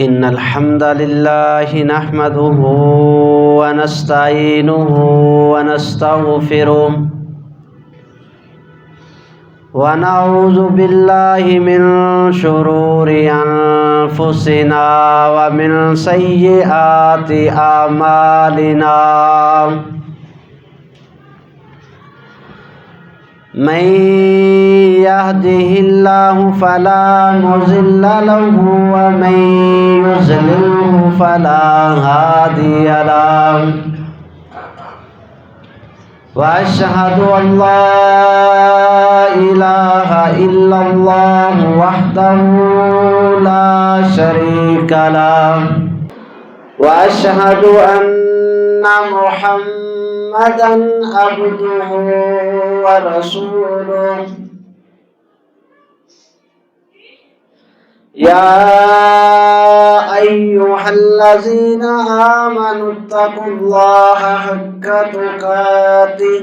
إن الحمد لله نحمده ونستعينه ونستغفره ونعوذ بالله من شرور أنفسنا ومن سيئات أعمالنا من يهده الله فلا مضل له ومن يضلله فلا هادي له وأشهد أن لا إله إلا الله وحده لا شريك له وأشهد أن محمدًا عبده ورسوله يا أيها الذين آمنوا اتقوا الله حق تقاته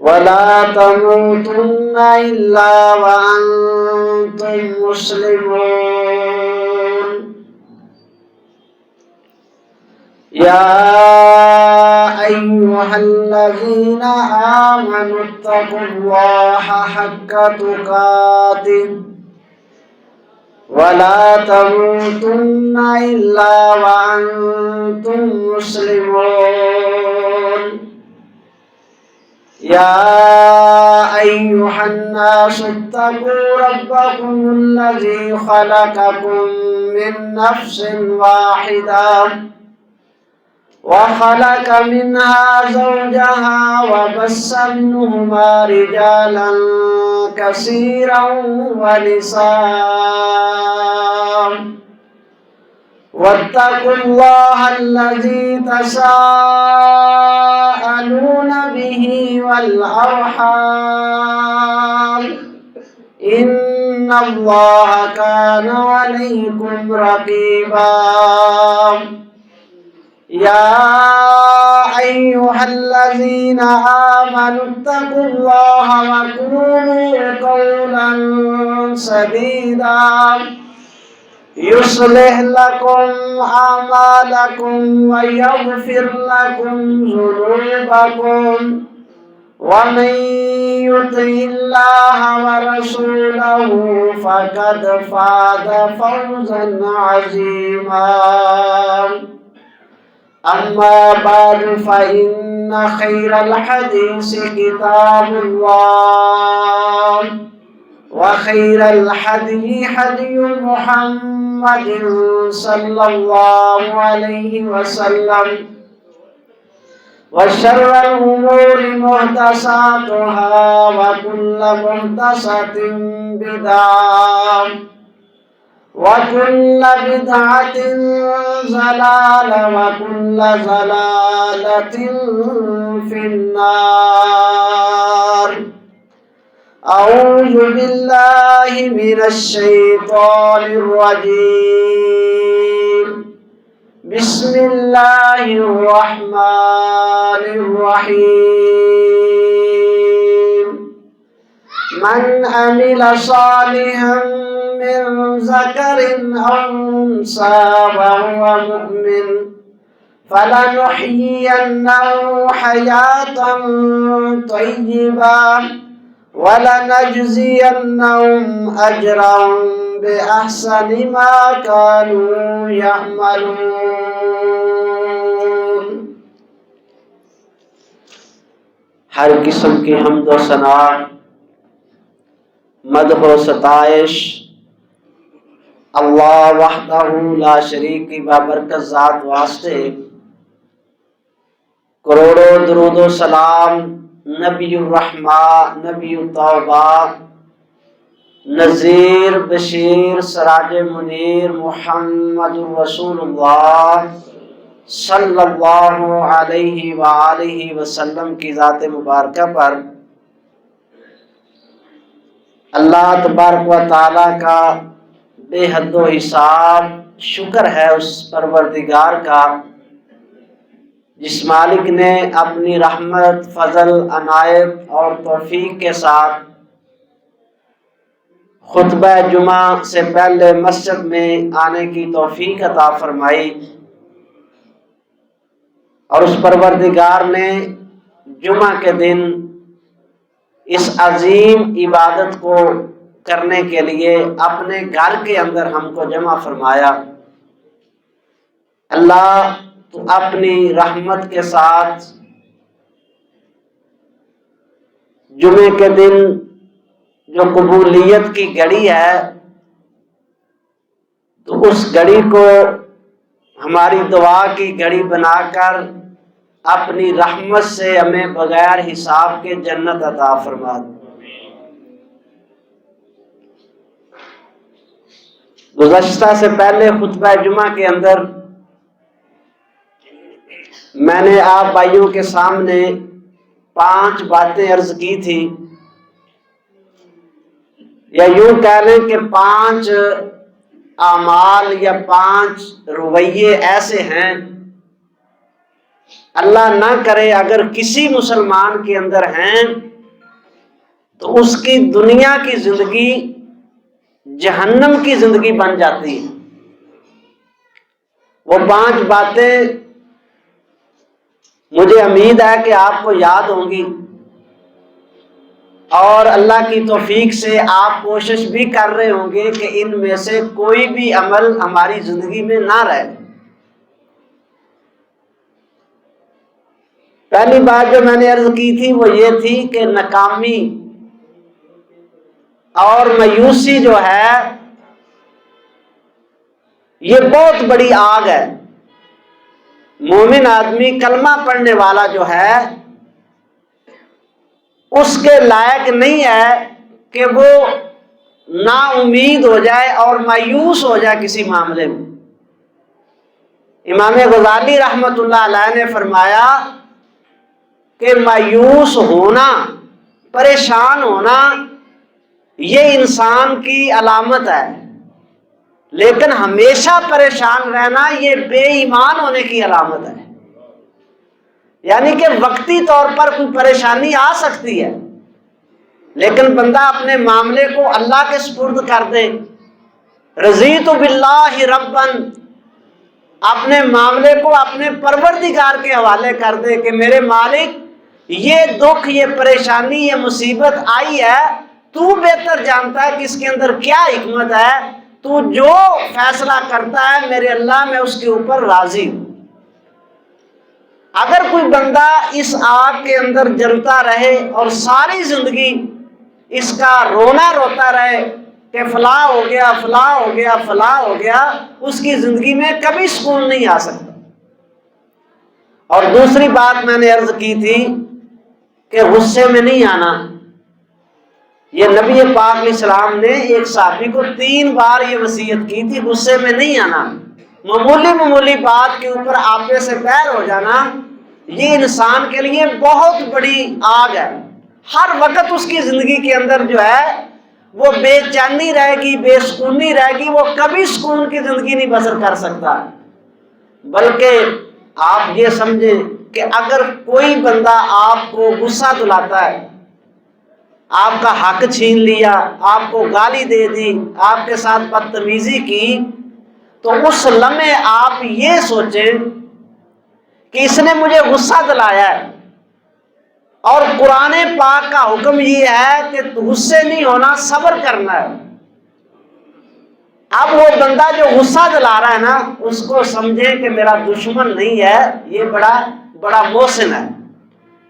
ولا تموتن إلا وأنتم مسلمون يا أيها الذين آمنوا اتقوا الله حق تقاته ولا تموتن إلا وأنتم مسلمون يا أيها الناس اتقوا ربكم الذي خلقكم من نفس واحدة وخلق منها زوجها وبث منهما رجالا كثيرا ونساء واتقوا الله الذي تساءلون به والأرحام إن الله كان عليكم رقيبا يا أيها الذين آمنوا اتقوا الله وقولوا قولا سديدا يصلح لكم أعمالكم ويغفر لكم ذنوبكم ومن يطع الله ورسوله فقد فاز فوزا عظيما أما بعد فإن خير الحديث كتاب الله وخير الحدي حدي محمد صلى الله عليه وسلم وشر الأمور محدثاتها وكل محدثة بدعة وكل بدعة ضلالة وكل ضلالة في النار أعوذ بالله من الشيطان الرجيم بسم الله الرحمن الرحيم من عمل صالحا من ذكر أو أنثى وهو مؤمن فلنحيينه حياة طيبة ولنجزينهم أجرهم بأحسن ما كانوا يعملون۔ ہر قسم کی حمد و ثنا، مدح و ستائش اللہ وحدہ لا شریک کی بابرکت ذات واسطے، کروڑوں درود و سلام نبی الرحمہ، نبی التوبہ، نذیر بشیر سراج منیر محمد رسول اللہ صلی اللہ علیہ وآلہ وسلم کی ذات مبارکہ پر اللہ تبارک و تعالیٰ کا بے حد و حساب شکر ہے اس پروردگار کا جس مالک نے اپنی رحمت، فضل، عنایت اور توفیق کے ساتھ خطبہ جمعہ سے پہلے مسجد میں آنے کی توفیق عطا فرمائی، اور اس پروردگار نے جمعہ کے دن اس عظیم عبادت کو کرنے کے لیے اپنے گھر کے اندر ہم کو جمع فرمایا۔ اللہ تو اپنی رحمت کے ساتھ جمعے کے دن جو قبولیت کی گھڑی ہے، تو اس گھڑی کو ہماری دعا کی گھڑی بنا کر اپنی رحمت سے ہمیں بغیر حساب کے جنت عطا فرما دے۔ گزشتہ سے پہلے خطبہ جمعہ کے اندر میں نے آپ بھائیوں کے سامنے 5 باتیں عرض کی تھی، یا یوں کہہ لیں کہ 5 اعمال یا 5 رویے ایسے ہیں، اللہ نہ کرے اگر کسی مسلمان کے اندر ہیں تو اس کی دنیا کی زندگی جہنم کی زندگی بن جاتی ہے۔ وہ 5 باتیں مجھے امید ہے کہ آپ کو یاد ہوں گی، اور اللہ کی توفیق سے آپ کوشش بھی کر رہے ہوں گے کہ ان میں سے کوئی بھی عمل ہماری زندگی میں نہ رہے۔ پہلی بات جو میں نے عرض کی تھی وہ یہ تھی کہ ناکامی اور مایوسی جو ہے یہ بہت بڑی آگ ہے۔ مومن آدمی کلمہ پڑھنے والا جو ہے اس کے لائق نہیں ہے کہ وہ نا امید ہو جائے اور مایوس ہو جائے کسی معاملے میں۔ امام غزالی رحمت اللہ علیہ نے فرمایا کہ مایوس ہونا، پریشان ہونا یہ انسان کی علامت ہے، لیکن ہمیشہ پریشان رہنا یہ بے ایمان ہونے کی علامت ہے۔ یعنی کہ وقتی طور پر کوئی پریشانی آ سکتی ہے، لیکن بندہ اپنے معاملے کو اللہ کے سپرد کر دے، رضیت باللہ ربا، اپنے معاملے کو اپنے پروردگار کے حوالے کر دے کہ میرے مالک یہ دکھ، یہ پریشانی، یہ مصیبت آئی ہے، تو بہتر جانتا ہے کہ اس کے اندر کیا حکمت ہے، تو جو فیصلہ کرتا ہے میرے اللہ میں اس کے اوپر راضی ہوں۔ اگر کوئی بندہ اس آگ کے اندر جلتا رہے اور ساری زندگی اس کا رونا روتا رہے کہ فلاں ہو گیا، فلاں ہو گیا، فلاں ہو گیا، اس کی زندگی میں کبھی سکون نہیں آ سکتا۔ اور دوسری بات میں نے عرض کی تھی کہ غصے میں نہیں آنا۔ یہ نبی پاک علیہ السلام نے ایک صحابی کو 3 بار یہ وصیت کی تھی، غصے میں نہیں آنا۔ معمولی بات کے اوپر آپے سے پیر ہو جانا یہ انسان کے لیے بہت بڑی آگ ہے۔ ہر وقت اس کی زندگی کے اندر جو ہے وہ بے چینی رہے گی، بے سکونی رہے گی، وہ کبھی سکون کی زندگی نہیں بسر کر سکتا۔ بلکہ آپ یہ سمجھیں کہ اگر کوئی بندہ آپ کو غصہ دلاتا ہے، آپ کا حق چھین لیا، آپ کو گالی دے دی، آپ کے ساتھ بدتمیزی کی، تو اس لمحے آپ یہ سوچیں کہ اس نے مجھے غصہ دلایا ہے، اور قرآن پاک کا حکم یہ ہے کہ غصے نہیں ہونا، صبر کرنا ہے۔ اب وہ بندہ جو غصہ دلا رہا ہے نا، اس کو سمجھے کہ میرا دشمن نہیں ہے، یہ بڑا محسن ہے،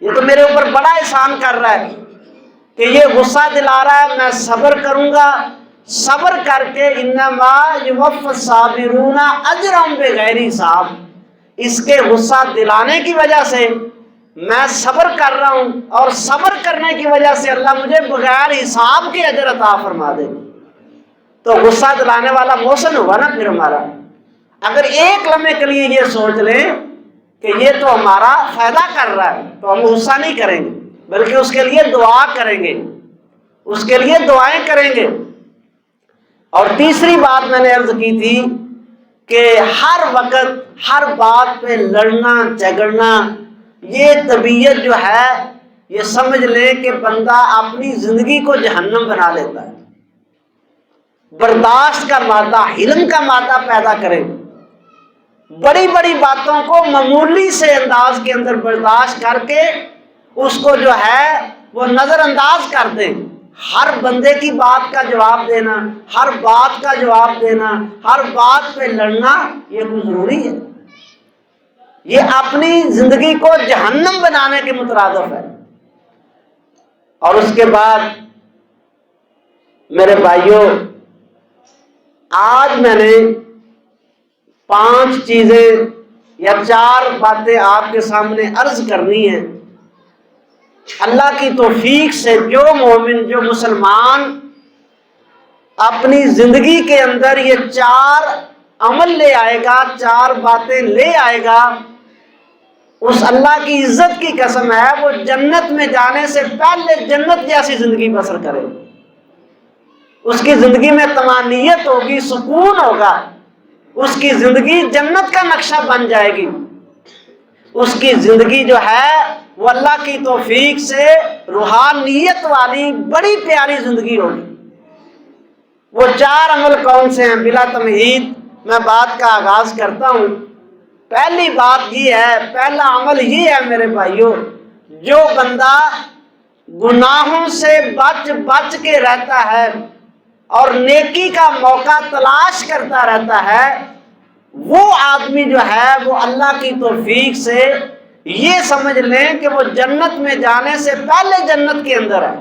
یہ تو میرے اوپر بڑا احسان کر رہا ہے کہ یہ غصہ دلا رہا ہے، میں صبر کروں گا، صبر کر کے انما یوفی الصابرون اجرهم بغیر حساب، اس کے غصہ دلانے کی وجہ سے میں صبر کر رہا ہوں، اور صبر کرنے کی وجہ سے اللہ مجھے بغیر حساب کے اجر عطا فرما دے۔ تو غصہ دلانے والا محسن ہوگا نا پھر ہمارا۔ اگر ایک لمحے کے لیے یہ سوچ لیں کہ یہ تو ہمارا فائدہ کر رہا ہے، تو ہم غصہ نہیں کریں گے، بلکہ اس کے لیے دعا کریں گے، اس کے لیے دعائیں کریں گے۔ اور تیسری بات میں نے عرض کی تھی کہ ہر وقت ہر بات پہ لڑنا جھگڑنا یہ طبیعت جو ہے، یہ سمجھ لیں کہ بندہ اپنی زندگی کو جہنم بنا لیتا ہے۔ برداشت کا مادہ، حلم کا مادہ پیدا کرے، بڑی بڑی باتوں کو معمولی سے انداز کے اندر برداشت کر کے اس کو جو ہے وہ نظر انداز کر دے۔ ہر بندے کی بات کا جواب دینا، ہر بات کا جواب دینا، ہر بات پہ لڑنا، یہ کوئی ضروری ہے؟ یہ اپنی زندگی کو جہنم بنانے کے مترادف ہے۔ اور اس کے بعد میرے بھائیوں، آج میں نے 5 چیزیں یا 4 باتیں آپ کے سامنے عرض کرنی ہیں۔ اللہ کی توفیق سے جو مومن، جو مسلمان اپنی زندگی کے اندر یہ 4 عمل لے آئے گا، 4 باتیں لے آئے گا، اس اللہ کی عزت کی قسم ہے وہ جنت میں جانے سے پہلے جنت جیسی زندگی بسر کرے۔ اس کی زندگی میں طمانینت ہوگی، سکون ہوگا، اس کی زندگی جنت کا نقشہ بن جائے گی۔ اس کی زندگی جو ہے وہ اللہ کی توفیق سے روحانیت والی بڑی پیاری زندگی ہوگی۔ وہ 4 عمل کون سے ہیں؟ بلا تمہید میں بات کا آغاز کرتا ہوں۔ پہلی بات یہ ہے، پہلا عمل یہ ہے میرے بھائیوں، جو بندہ گناہوں سے بچ بچ کے رہتا ہے اور نیکی کا موقع تلاش کرتا رہتا ہے، وہ آدمی جو ہے وہ اللہ کی توفیق سے یہ سمجھ لیں کہ وہ جنت میں جانے سے پہلے جنت کے اندر ہے۔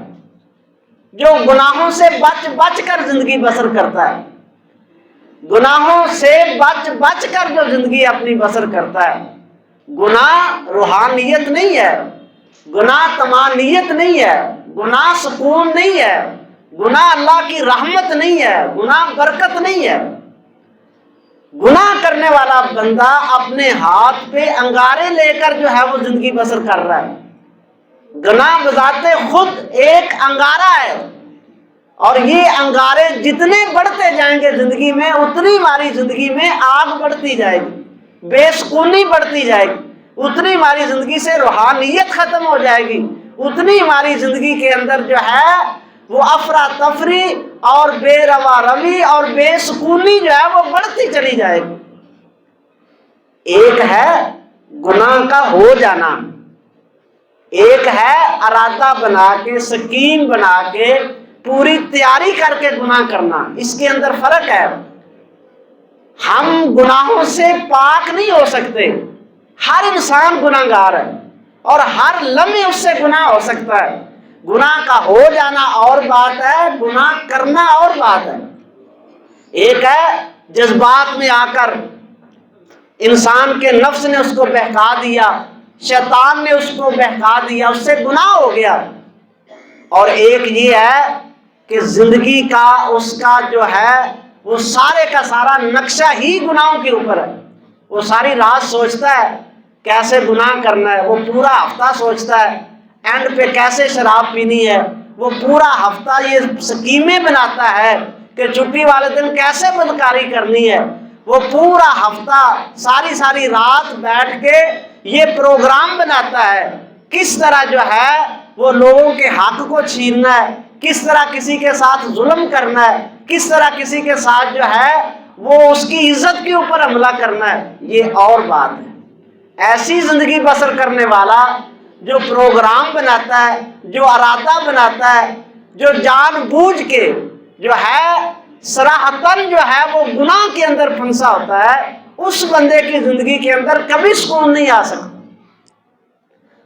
جو گناہوں سے بچ بچ کر زندگی بسر کرتا ہے، گناہوں سے بچ بچ کر جو زندگی اپنی بسر کرتا ہے، گناہ روحانیت نہیں ہے، گناہ طمانینت نہیں ہے، گناہ سکون نہیں ہے، گناہ اللہ کی رحمت نہیں ہے، گناہ برکت نہیں ہے۔ گناہ کرنے والا بندہ اپنے ہاتھ پہ انگارے لے کر جو ہے وہ زندگی بسر کر رہا ہے۔ گناہ بذات خود ایک انگارہ ہے، اور یہ انگارے جتنے بڑھتے جائیں گے زندگی میں، اتنی ہماری زندگی میں آگ بڑھتی جائے گی، بے سکونی بڑھتی جائے گی، اتنی ہماری زندگی سے روحانیت ختم ہو جائے گی، اتنی ہماری زندگی کے اندر جو ہے وہ افراتفری اور بے روا روی اور بے سکونی جو ہے وہ بڑھتی چلی جائے گی۔ ایک ہے گناہ کا ہو جانا، ایک ہے ارادہ بنا کے، سکیم بنا کے، پوری تیاری کر کے گناہ کرنا، اس کے اندر فرق ہے۔ ہم گناہوں سے پاک نہیں ہو سکتے، ہر انسان گناہ گار ہے اور ہر لمحے اس سے گناہ ہو سکتا ہے۔ گناہ کا ہو جانا اور بات ہے، گناہ کرنا اور بات ہے۔ ایک ہے جذبات میں آ کر انسان کے نفس نے اس کو بہکا دیا، شیطان نے اس کو بہکا دیا، اس سے گناہ ہو گیا۔ اور ایک یہ ہے کہ زندگی کا اس کا جو ہے وہ سارے کا سارا نقشہ ہی گناہوں کے اوپر ہے۔ وہ ساری رات سوچتا ہے کیسے گناہ کرنا ہے، وہ پورا ہفتہ سوچتا ہے اینڈ پہ کیسے شراب پینی ہے، وہ پورا ہفتہ یہ سکیمیں بناتا ہے کہ چھٹی والے دن کیسے بدکاری کرنی ہے، وہ پورا ہفتہ ساری رات بیٹھ کے یہ پروگرام بناتا ہے کس طرح جو ہے وہ لوگوں کے حق کو چھیننا ہے، کس طرح کسی کے ساتھ ظلم کرنا ہے، کس طرح کسی کے ساتھ جو ہے وہ اس کی عزت کے اوپر حملہ کرنا ہے۔ یہ اور بات ہے۔ ایسی زندگی بسر کرنے والا جو پروگرام بناتا ہے، جو ارادہ بناتا ہے، جو جان بوجھ کے جو ہے صراحتاً جو ہے وہ گناہ کے اندر پھنسا ہوتا ہے، اس بندے کی زندگی کے اندر کبھی سکون نہیں آ سکتا۔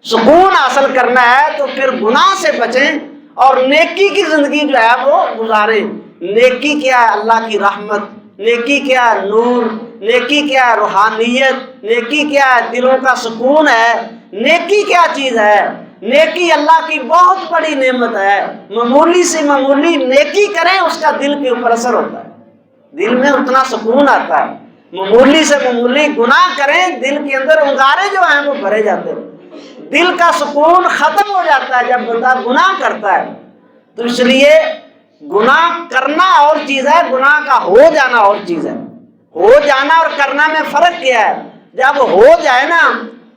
سکون حاصل کرنا ہے تو پھر گناہ سے بچیں اور نیکی کی زندگی جو ہے وہ گزاریں۔ نیکی کیا ہے؟ اللہ کی رحمت۔ نیکی کیا ہے؟ نور۔ نیکی کیا ہے؟ روحانیت۔ نیکی کیا ہے؟ دلوں کا سکون ہے۔ نیکی کیا چیز ہے؟ نیکی اللہ کی بہت بڑی نعمت ہے۔ معمولی سے معمولی نیکی کریں اس کا دل کے اوپر اثر ہوتا ہے، دل میں اتنا سکون آتا ہے۔ معمولی سے معمولی گناہ کریں، دل کے اندر انگارے جو ہیں وہ بھرے جاتے ہیں، دل کا سکون ختم ہو جاتا ہے جب بندہ گناہ کرتا ہے۔ تو اس لیے گناہ کرنا اور چیز ہے، گناہ کا ہو جانا اور چیز ہے۔ ہو جانا اور کرنا میں فرق کیا ہے؟ جب ہو جائے نا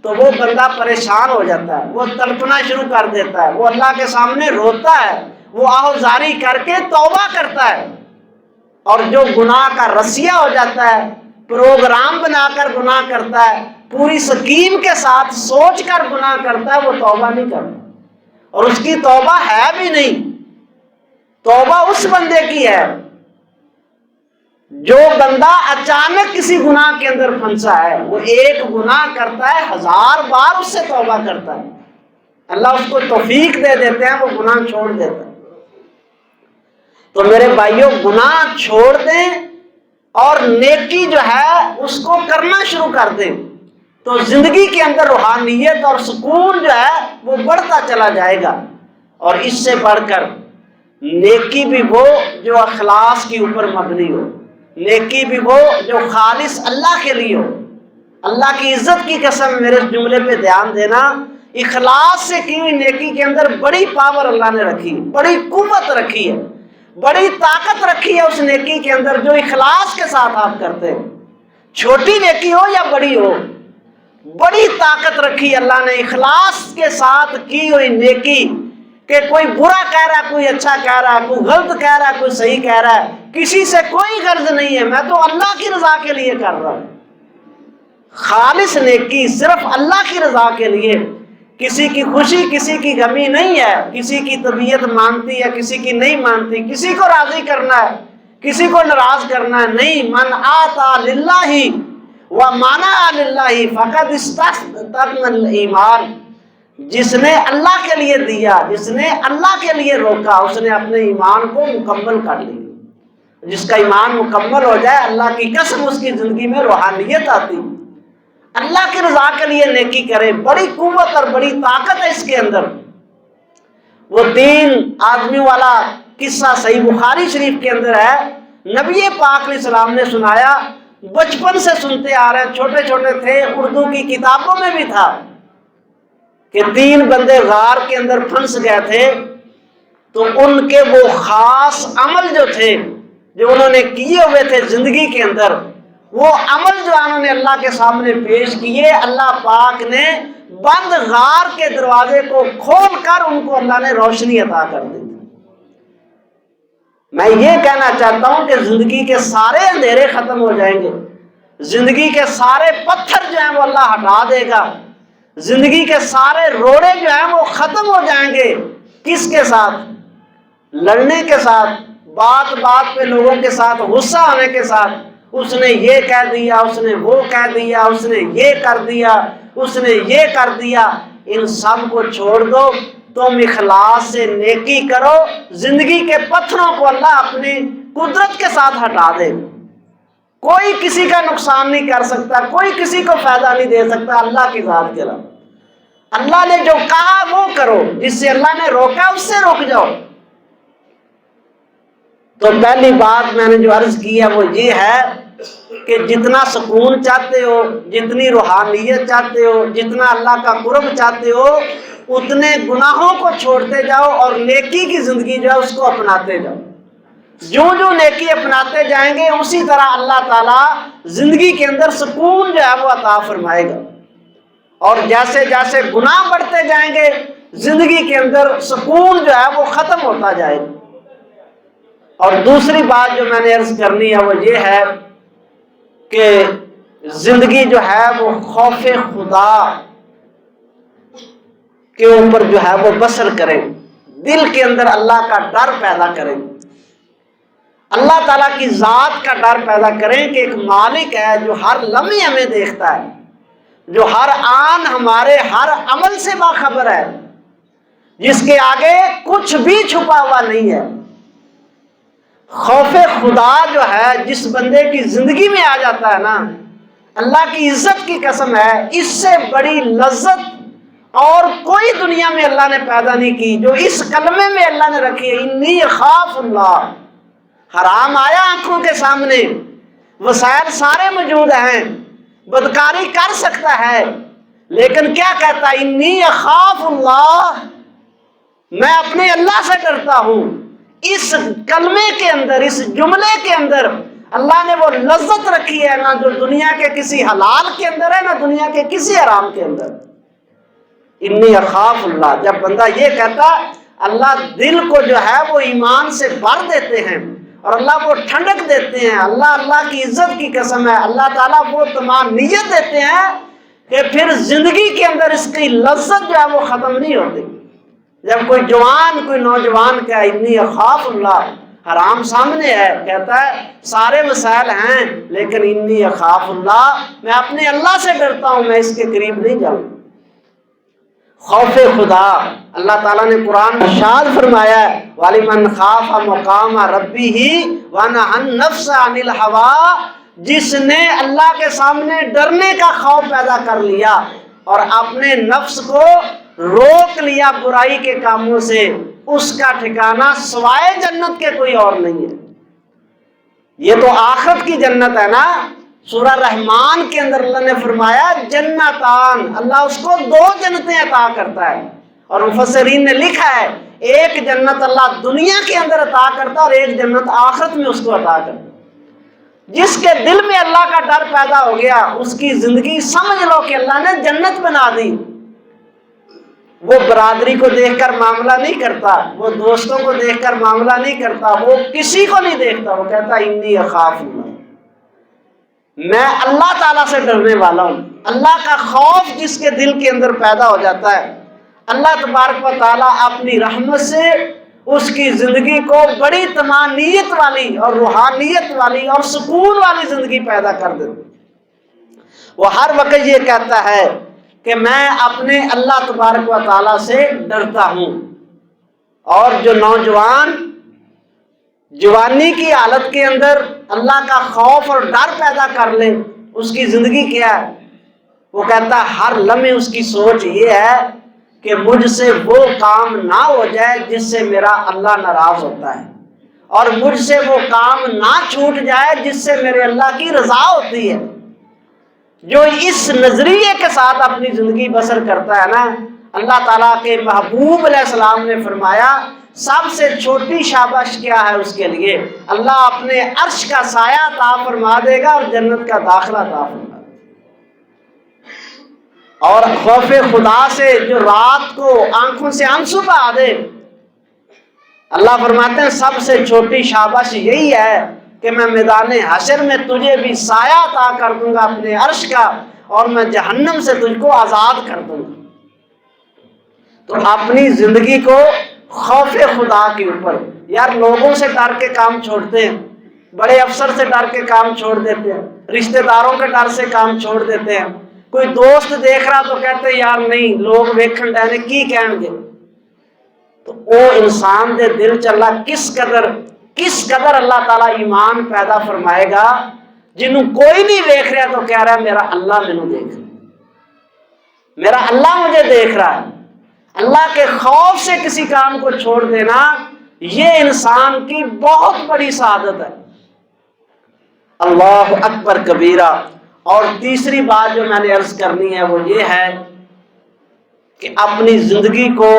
تو وہ بندہ پریشان ہو جاتا ہے، وہ تڑپنا شروع کر دیتا ہے، وہ اللہ کے سامنے روتا ہے، وہ آہوزاری کر کے توبہ کرتا ہے۔ اور جو گناہ کا رسیہ ہو جاتا ہے، پروگرام بنا کر گناہ کرتا ہے، پوری سکیم کے ساتھ سوچ کر گناہ کرتا ہے، وہ توبہ نہیں کرتا، اور اس کی توبہ ہے بھی نہیں۔ توبہ اس بندے کی ہے جو بندہ اچانک کسی گناہ کے اندر پھنسا ہے، وہ ایک گناہ کرتا ہے، 1000 بار اس سے توبہ کرتا ہے، اللہ اس کو توفیق دے دیتے ہیں، وہ گناہ چھوڑ دیتا ہے۔ تو میرے بھائیوں، گناہ چھوڑ دیں اور نیکی جو ہے اس کو کرنا شروع کر دیں، تو زندگی کے اندر روحانیت اور سکون جو ہے وہ بڑھتا چلا جائے گا۔ اور اس سے بڑھ کر نیکی بھی وہ جو اخلاص کے اوپر مبنی ہو، نیکی بھی وہ جو خالص اللہ کے لیے ہو۔ اللہ کی عزت کی قسم، میرے اس جملے پہ دھیان دینا، اخلاص سے کی ہوئی نیکی کے اندر بڑی پاور اللہ نے رکھی، بڑی قوت رکھی ہے، بڑی طاقت رکھی ہے اس نیکی کے اندر جو اخلاص کے ساتھ آپ کرتے ہیں۔ چھوٹی نیکی ہو یا بڑی ہو، بڑی طاقت رکھی اللہ نے اخلاص کے ساتھ کی ہوئی نیکی، کہ کوئی برا کہہ رہا ہے، کوئی اچھا کہہ رہا ہے، کوئی غلط کہہ رہا ہے، کوئی صحیح کہہ رہا ہے، کسی سے کوئی غرض نہیں ہے، میں تو اللہ کی رضا کے لیے کر رہا ہوں۔ خالص نیکی صرف اللہ کی رضا کے لیے، کسی کی خوشی کسی کی غمی نہیں ہے، کسی کی طبیعت مانتی ہے کسی کی نہیں مانتی، کسی کو راضی کرنا ہے کسی کو ناراض کرنا ہے، نہیں۔ من آتا للہ ومنع للہ فقد استکمل الایمان، جس نے اللہ کے لیے دیا، جس نے اللہ کے لیے روکا، اس نے اپنے ایمان کو مکمل کر لیا۔ جس کا ایمان مکمل ہو جائے، اللہ کی قسم اس کی زندگی میں روحانیت آتی، اللہ کی رضا کے لیے نیکی کرے، بڑی قوت اور بڑی طاقت ہے اس کے اندر۔ وہ 3 آدمیوں والا قصہ صحیح بخاری شریف کے اندر ہے، نبی پاک علیہ السلام نے سنایا، بچپن سے سنتے آ رہے ہیں، چھوٹے چھوٹے تھے، اردو کی کتابوں میں بھی تھا کہ 3 بندے غار کے اندر پھنس گئے تھے، تو ان کے وہ خاص عمل جو تھے، جو انہوں نے کیے ہوئے تھے زندگی کے اندر، وہ عمل جو انہوں نے اللہ کے سامنے پیش کیے، اللہ پاک نے بند غار کے دروازے کو کھول کر ان کو اللہ نے روشنی عطا کر دی۔ میں یہ کہنا چاہتا ہوں کہ زندگی کے سارے اندھیرے ختم ہو جائیں گے، زندگی کے سارے پتھر جو ہیں وہ اللہ ہٹا دے گا، زندگی کے سارے روڑے جو ہیں وہ ختم ہو جائیں گے۔ کس کے ساتھ؟ لڑنے کے ساتھ، بات بات پہ لوگوں کے ساتھ غصہ ہونے کے ساتھ، اس نے یہ کہہ دیا، اس نے وہ کہہ دیا، اس نے یہ کر دیا، اس نے یہ کر دیا، ان سب کو چھوڑ دو، تم اخلاص سے نیکی کرو، زندگی کے پتھروں کو اللہ اپنی قدرت کے ساتھ ہٹا دے گا۔ کوئی کسی کا نقصان نہیں کر سکتا، کوئی کسی کو فائدہ نہیں دے سکتا اللہ کی ذات کے علاوہ۔ اللہ نے جو کہا وہ کرو، جس سے اللہ نے روکا اس سے رک جاؤ۔ تو پہلی بات میں نے جو عرض کی ہے وہ یہ ہے کہ جتنا سکون چاہتے ہو، جتنی روحانیت چاہتے ہو، جتنا اللہ کا قرب چاہتے ہو، اتنے گناہوں کو چھوڑتے جاؤ اور نیکی کی زندگی جو ہے اس کو اپناتے جاؤ۔ جو جو نیکی اپناتے جائیں گے اسی طرح اللہ تعالیٰ زندگی کے اندر سکون جو ہے وہ عطا فرمائے گا، اور جیسے جیسے گناہ بڑھتے جائیں گے زندگی کے اندر سکون جو ہے وہ ختم ہوتا جائے گا۔ اور دوسری بات جو میں نے عرض کرنی ہے وہ یہ ہے کہ زندگی جو ہے وہ خوف خدا کے اوپر جو ہے وہ بسر کریں، دل کے اندر اللہ کا ڈر پیدا کریں، اللہ تعالیٰ کی ذات کا ڈر پیدا کریں کہ ایک مالک ہے جو ہر لمحے ہمیں دیکھتا ہے، جو ہر آن ہمارے ہر عمل سے باخبر ہے، جس کے آگے کچھ بھی چھپا ہوا نہیں ہے۔ خوف خدا جو ہے جس بندے کی زندگی میں آ جاتا ہے نا، اللہ کی عزت کی قسم ہے، اس سے بڑی لذت اور کوئی دنیا میں اللہ نے پیدا نہیں کی جو اس کلمے میں اللہ نے رکھی ہے، انی اخاف اللہ۔ حرام آیا آنکھوں کے سامنے، وسائل سارے موجود ہیں، بدکاری کر سکتا ہے، لیکن کیا کہتا ہے؟ انی اخاف اللہ، میں اپنے اللہ سے ڈرتا ہوں۔ اس کلمے کے اندر، اس جملے کے اندر اللہ نے وہ لذت رکھی ہے نہ جو دنیا کے کسی حلال کے اندر ہے، نہ دنیا کے کسی حرام کے اندر۔ انی اخاف اللہ، جب بندہ یہ کہتا، اللہ دل کو جو ہے وہ ایمان سے بھر دیتے ہیں، اور اللہ وہ ٹھنڈک دیتے ہیں، اللہ کی عزت کی قسم ہے، اللہ تعالیٰ وہ طمانینت دیتے ہیں کہ پھر زندگی کے اندر اس کی لذت جو ہے وہ ختم نہیں ہوتی۔ جب کوئی جوان، کوئی نوجوان کہ انی اخاف اللہ، حرام سامنے ہے، کہتا ہے سارے مسائل ہیں لیکن انی اخاف اللہ، میں اپنے اللہ سے ڈرتا ہوں، میں اس کے قریب نہیں جاؤں۔ خوف خدا، اللہ تعالیٰ نے قرآن میں ارشاد فرمایا ہے وَلِمَنْ خَافَ مَقَامَ رَبِّهِ وَنَهَى النَّفْسَ عَنِ الْهَوَىٰ، جس نے اللہ کے سامنے ڈرنے کا خوف پیدا کر لیا اور اپنے نفس کو روک لیا برائی کے کاموں سے، اس کا ٹھکانہ سوائے جنت کے کوئی اور نہیں ہے۔ یہ تو آخرت کی جنت ہے نا۔ سورہ رحمان کے اندر اللہ نے فرمایا جنتان، اللہ اس کو 2 جنتیں عطا کرتا ہے، اور مفسرین نے لکھا ہے ایک جنت اللہ دنیا کے اندر عطا کرتا اور ایک جنت آخرت میں اس کو عطا کرتا۔ جس کے دل میں اللہ کا ڈر پیدا ہو گیا، اس کی زندگی سمجھ لو کہ اللہ نے جنت بنا دی۔ وہ برادری کو دیکھ کر معاملہ نہیں کرتا، وہ دوستوں کو دیکھ کر معاملہ نہیں کرتا، وہ کسی کو نہیں دیکھتا، وہ کہتا انی اخاف اللہ، میں اللہ تعالیٰ سے ڈرنے والا ہوں۔ اللہ کا خوف جس کے دل کے اندر پیدا ہو جاتا ہے، اللہ تبارک و تعالیٰ اپنی رحمت سے اس کی زندگی کو بڑی طمانینت والی اور روحانیت والی اور سکون والی زندگی پیدا کر دیتا۔ وہ ہر وقت یہ کہتا ہے کہ میں اپنے اللہ تبارک و تعالیٰ سے ڈرتا ہوں۔ اور جو نوجوان جوانی کی حالت کے اندر اللہ کا خوف اور ڈر پیدا کر لے، اس کی زندگی کیا ہے؟ وہ کہتا ہے ہر لمحے اس کی سوچ یہ ہے کہ مجھ سے وہ کام نہ ہو جائے جس سے میرا اللہ ناراض ہوتا ہے، اور مجھ سے وہ کام نہ چھوٹ جائے جس سے میرے اللہ کی رضا ہوتی ہے۔ جو اس نظریے کے ساتھ اپنی زندگی بسر کرتا ہے نا، اللہ تعالیٰ کے محبوب علیہ السلام نے فرمایا سب سے چھوٹی شاباش کیا ہے اس کے لیے؟ اللہ اپنے عرش کا سایہ عطا فرما دے گا اور جنت کا داخلہ عطا فرما دے گا۔ اور خوف خدا سے جو رات کو آنکھوں سے آنسو بہا دے، اللہ فرماتے ہیں سب سے چھوٹی شاباش یہی ہے کہ میں میدان حشر میں تجھے بھی سایہ عطا کر دوں گا اپنے عرش کا، اور میں جہنم سے تجھ کو آزاد کر دوں گا۔ تو اپنی زندگی کو خوف خدا کے اوپر، یار لوگوں سے ڈر کے کام چھوڑتے ہیں، بڑے افسر سے ڈر کے کام چھوڑ دیتے ہیں، رشتہ داروں کے ڈر سے کام چھوڑ دیتے ہیں، کوئی دوست دیکھ رہا تو کہتے ہیں یار نہیں لوگ ویکھن ڈہنے کی کہن گے۔ تو وہ انسان دے دل چلا کس قدر اللہ تعالیٰ ایمان پیدا فرمائے گا، جنہوں کوئی نہیں دیکھ رہا تو کہہ رہا ہے میرا اللہ مینوں دیکھ رہا ہے، میرا اللہ مجھے دیکھ رہا ہے۔ اللہ کے خوف سے کسی کام کو چھوڑ دینا یہ انسان کی بہت بڑی سعادت ہے۔ اللہ اکبر کبیرہ۔ اور تیسری بات جو میں نے عرض کرنی ہے وہ یہ ہے کہ اپنی زندگی کو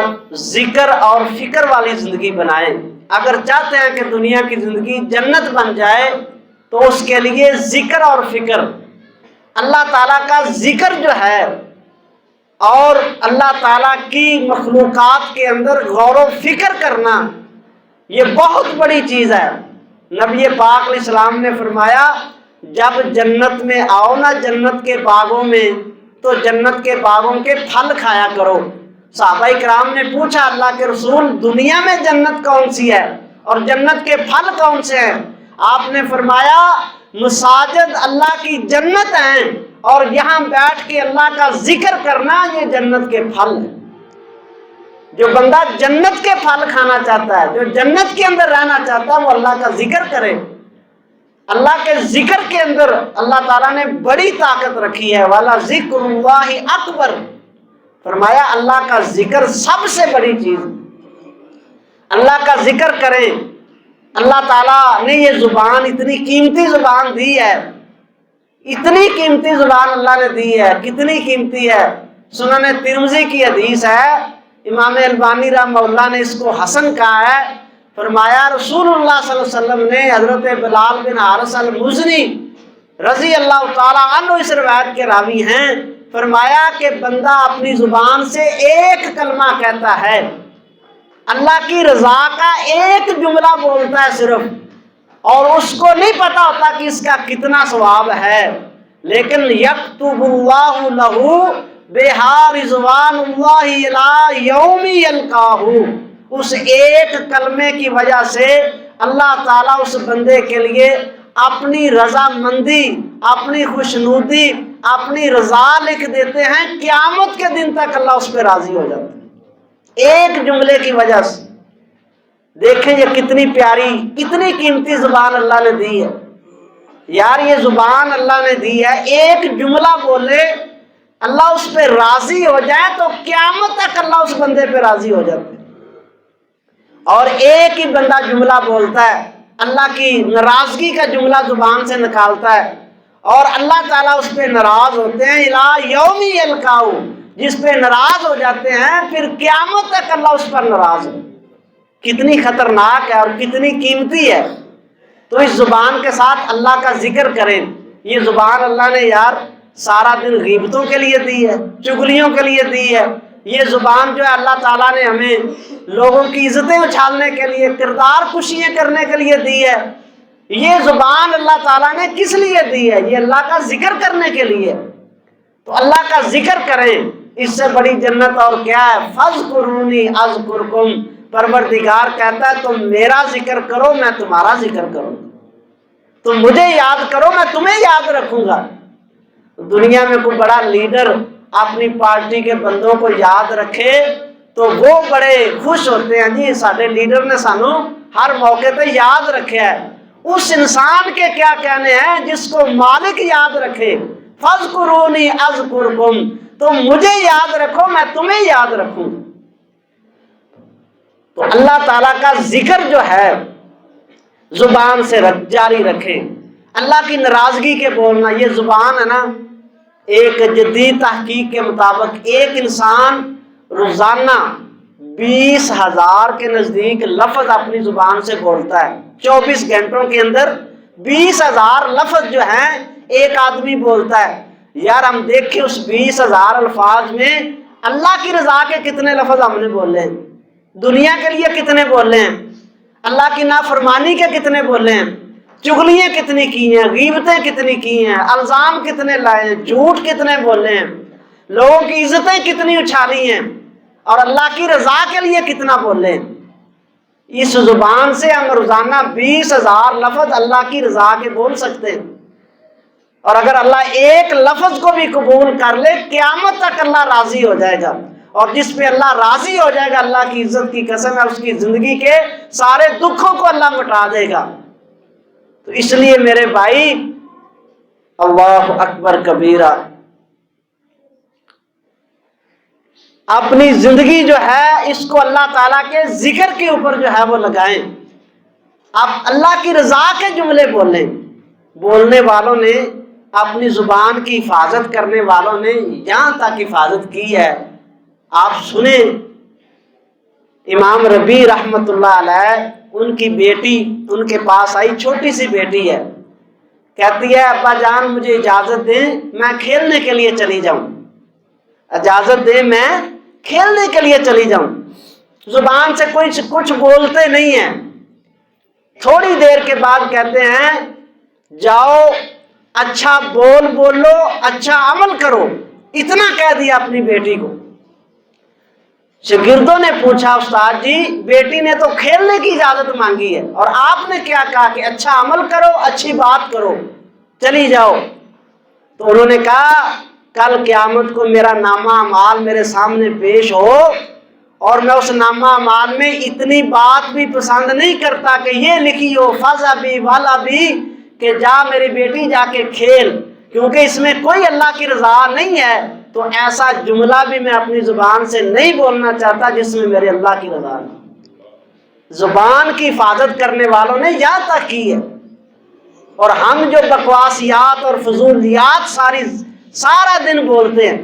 ذکر اور فکر والی زندگی بنائیں۔ اگر چاہتے ہیں کہ دنیا کی زندگی جنت بن جائے تو اس کے لیے ذکر اور فکر، اللہ تعالیٰ کا ذکر جو ہے اور اللہ تعالیٰ کی مخلوقات کے اندر غور و فکر کرنا، یہ بہت بڑی چیز ہے۔ نبی پاک علیہ السلام نے فرمایا جب جنت میں آؤ نا، جنت کے باغوں میں، تو جنت کے باغوں کے پھل کھایا کرو۔ صحابہ کرام نے پوچھا اللہ کے رسول دنیا میں جنت کون سی ہے اور جنت کے پھل کون سے ہیں؟ آپ نے فرمایا مساجد اللہ کی جنت ہیں، اور یہاں بیٹھ کے اللہ کا ذکر کرنا یہ جنت کے پھل ہیں۔ جو بندہ جنت کے پھل کھانا چاہتا ہے، جو جنت کے اندر رہنا چاہتا ہے، وہ اللہ کا ذکر کرے۔ اللہ کے ذکر کے اندر اللہ تعالیٰ نے بڑی طاقت رکھی ہے، والا ذکر اللہ اکبر، فرمایا اللہ کا ذکر سب سے بڑی چیز۔ اللہ کا ذکر کریں۔ اللہ تعالیٰ نے یہ زبان اتنی قیمتی زبان دی ہے، اتنی قیمتی زبان اللہ نے دی ہے، کتنی قیمتی ہے۔ سنن ترمذی کی حدیث ہے، امام البانی رحمہ اللہ نے اس کو حسن کہا ہے، فرمایا رسول اللہ صلی اللہ علیہ وسلم نے حضرت بلال بن حارث المزنی رضی اللہ تعالیٰ عنہ اس روایت کے راوی ہیں، فرمایا کہ بندہ اپنی زبان سے ایک کلمہ کہتا ہے، اللہ کی رضا کا ایک جملہ بولتا ہے صرف، اور اس کو نہیں پتا ہوتا کہ اس کا کتنا ثواب ہے، لیکن یکتب اللہ لہو بہا رضوان اللہ الی یوم یلقاہ، اس ایک کلمے کی وجہ سے اللہ تعالیٰ اس بندے کے لیے اپنی رضامندی، اپنی خوشنودی، اپنی رضا لکھ دیتے ہیں، قیامت کے دن تک اللہ اس پہ راضی ہو جاتا ہے ایک جملے کی وجہ سے۔ دیکھیں یہ کتنی پیاری، کتنی قیمتی زبان اللہ نے دی ہے یار، یہ زبان اللہ نے دی ہے، ایک جملہ بولے اللہ اس پہ راضی ہو جائے تو قیامت تک اللہ اس بندے پہ راضی ہو جاتے ہیں۔ اور ایک ہی بندہ جملہ بولتا ہے، اللہ کی ناراضگی کا جملہ زبان سے نکالتا ہے، اور اللہ تعالیٰ اس پہ ناراض ہوتے ہیں، الی یوم یلقاہ، جس پہ ناراض ہو جاتے ہیں پھر قیامت تک اللہ اس پر ناراض ہے۔ کتنی خطرناک ہے اور کتنی قیمتی ہے۔ تو اس زبان کے ساتھ اللہ کا ذکر کریں۔ یہ زبان اللہ نے یار سارا دن غیبتوں کے لیے دی ہے، چغلیوں کے لیے دی ہے۔ یہ زبان جو ہے اللہ تعالیٰ نے ہمیں لوگوں کی عزتیں اچھالنے کے لیے، کردار کشیاں کرنے کے لیے دی ہے۔ یہ زبان اللہ تعالیٰ نے کس لیے دی ہے؟ یہ اللہ کا ذکر کرنے کے لیے۔ تو اللہ کا ذکر کریں، اس سے بڑی جنت اور کیا ہے؟ فاذکرونی اذکرکم، پروردگار کہتا ہے تم میرا ذکر کرو میں تمہارا ذکر کروں، تم مجھے یاد کرو میں تمہیں یاد رکھوں گا۔ دنیا میں کوئی بڑا لیڈر اپنی پارٹی کے بندوں کو یاد رکھے تو وہ بڑے خوش ہوتے ہیں، جی سارے لیڈر نے سانو ہر موقع پہ یاد رکھا ہے۔ اس انسان کے کیا کہنے ہیں جس کو مالک یاد رکھے، فاذکرونی اذکرکم، تم مجھے یاد رکھو میں تمہیں یاد رکھوں۔ تو اللہ تعالیٰ کا ذکر جو ہے زبان سے جاری رکھیں۔ اللہ کی ناراضگی کے بولنا، یہ زبان ہے نا، ایک جدید تحقیق کے مطابق ایک انسان روزانہ 20,000 کے نزدیک لفظ اپنی زبان سے بولتا ہے۔ 24 گھنٹوں کے اندر 20,000 لفظ جو ہیں ایک آدمی بولتا ہے۔ یار ہم دیکھیں اس 20,000 الفاظ میں اللہ کی رضا کے کتنے لفظ ہم نے بولے ہیں، دنیا کے لیے کتنے بولے ہیں، اللہ کی نافرمانی کے کتنے بولے ہیں، چغلیاں کتنی کی ہیں، غیبتیں کتنی کی ہیں، الزام کتنے لائے ہیں، جھوٹ کتنے بولے ہیں، لوگوں کی عزتیں کتنی اچھالی ہیں، اور اللہ کی رضا کے لیے کتنا بولے ہیں۔ اس زبان سے ہم روزانہ 20,000 لفظ اللہ کی رضا کے بول سکتے ہیں، اور اگر اللہ ایک لفظ کو بھی قبول کر لے قیامت تک اللہ راضی ہو جائے گا، اور جس پہ اللہ راضی ہو جائے گا اللہ کی عزت کی قسم ہے اس کی زندگی کے سارے دکھوں کو اللہ مٹا دے گا۔ تو اس لیے میرے بھائی، اللہ اکبر کبیرہ، اپنی زندگی جو ہے اس کو اللہ تعالیٰ کے ذکر کے اوپر جو ہے وہ لگائیں۔ آپ اللہ کی رضا کے جملے بولیں۔ بولنے والوں نے، اپنی زبان کی حفاظت کرنے والوں نے یہاں تک حفاظت کی ہے، آپ سنیں۔ امام ربیع رحمۃ اللہ علیہ، ان کی بیٹی ان کے پاس آئی، چھوٹی سی بیٹی ہے، کہتی ہے ابا جان مجھے اجازت دیں میں کھیلنے کے لیے چلی جاؤں، اجازت دیں میں کھیلنے کے لیے چلی جاؤں۔ زبان سے کچھ بولتے نہیں ہیں، تھوڑی دیر کے بعد کہتے ہیں جاؤ اچھا بولو، اچھا عمل کرو، اتنا کہہ دیا اپنی بیٹی کو۔ شاگردوں نے پوچھا استاد جی بیٹی نے تو کھیلنے کی اجازت مانگی ہے اور آپ نے کیا کہا کہ اچھا عمل کرو، اچھی بات کرو، چلی جاؤ۔ تو انہوں نے کہا کل قیامت کو میرا نامہ اعمال میرے سامنے پیش ہو اور میں اس نامہ اعمال میں اتنی بات بھی پسند نہیں کرتا کہ یہ لکھی ہو فضا بھی والا بھی کہ جا میری بیٹی جا کے کھیل، کیونکہ اس میں کوئی اللہ کی رضا نہیں ہے، تو ایسا جملہ بھی میں اپنی زبان سے نہیں بولنا چاہتا جس میں میرے اللہ کی رضا نہیں۔ زبان کی حفاظت کرنے والوں نے یہاں تک کی ہے، اور ہم جو بکواسیات اور فضولیات سارا دن بولتے ہیں،